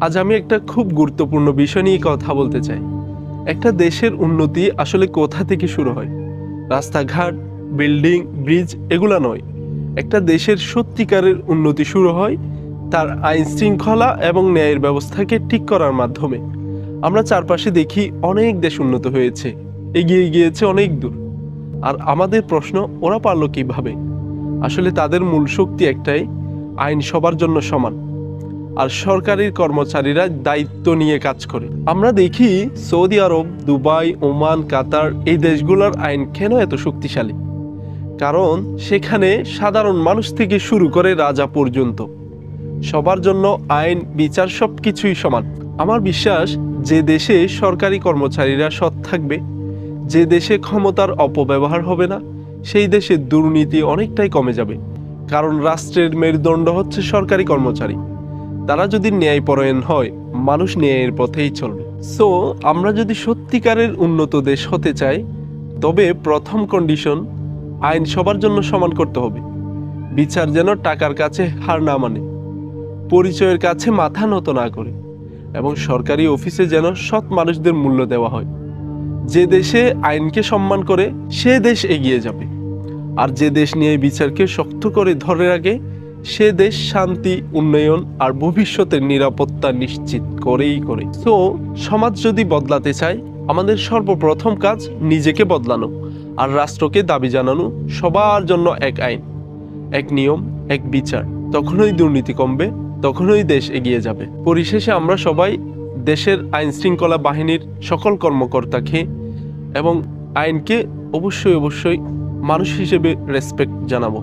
আজ আমি একটা খুব গুরুত্বপূর্ণ বিষয় নিয়ে কথা বলতে চাই। একটা দেশের উন্নতি আসলে কোথা থেকে শুরু হয়? রাস্তাঘাট, বিল্ডিং, ব্রিজ এগুলা নয়। একটা দেশের সত্যিকারের উন্নতি শুরু হয় তার আইন শৃঙ্খলা এবং ন্যায়ের ব্যবস্থাকে ঠিক করার মাধ্যমে। আমরা চারপাশে দেখি অনেক দেশ উন্নত হয়েছে, এগিয়ে গিয়েছে অনেক দূর। আর আমাদের প্রশ্ন, ওরা পারলো কিভাবে? আসলে তাদের মূল শক্তি একটাই, আইন সবার জন্য সমান। আর সরকারি কর্মচারীরা দায়িত্ব নিয়ে কাজ করে। আমরা দেখি সৌদি আরব, দুবাই, ওমান, কাতার এই দেশগুলোর আইন কেন এত শক্তিশালী? কারণ সেখানে সাধারণ মানুষ থেকে শুরু করে রাজা পর্যন্ত সবার জন্য আইন, বিচার সবকিছুই সমান। আমার বিশ্বাস, যে দেশে সরকারি কর্মচারীরা সৎ থাকবে, যে দেশে ক্ষমতার অপব্যবহার হবে না, সেই দেশে দুর্নীতি অনেকটাই কমে যাবে। কারণ রাষ্ট্রের মেরুদণ্ড হচ্ছে সরকারি কর্মচারী। তারা যদি ন্যায়পরায়ণ হয়, মানুষ ন্যায়ের পথেই চলবে। সো আমরা যদি সত্যিকারের উন্নত দেশ হতে চাই, তবে প্রথম কন্ডিশন, আইন সবার জন্য সমান করতে হবে। বিচার যেন টাকার কাছে হার না মানে, পরিচয়ের কাছে মাথা নত না করে, এবং সরকারি অফিসে যেন সৎ মানুষদের মূল্য দেওয়া হয়। যে দেশে আইনকে সম্মান করে, সে দেশ এগিয়ে যাবে। আর যে দেশ নিয়ে বিচারকে শক্ত করে ধরে রাখে, সে দেশ শান্তি, উন্নয়ন আর ভবিষ্যতের নিরাপত্তা নিশ্চিত করেই করে। তো সমাজ যদি বদলাতে চায়, আমাদের সর্বপ্রথম কাজ নিজেকে বদলানো, আর রাষ্ট্রকে দাবি জানানো সবার জন্য এক আইন, এক নিয়ম, এক বিচার। তখনই দুর্নীতি কমবে, তখনই দেশ এগিয়ে যাবে। পরিশেষে আমরা সবাই দেশের আইন শৃঙ্খলা বাহিনীর সকল কর্মকর্তাকে এবং আইনকে অবশ্যই মানুষ হিসেবে রেসপেক্ট জানাবো।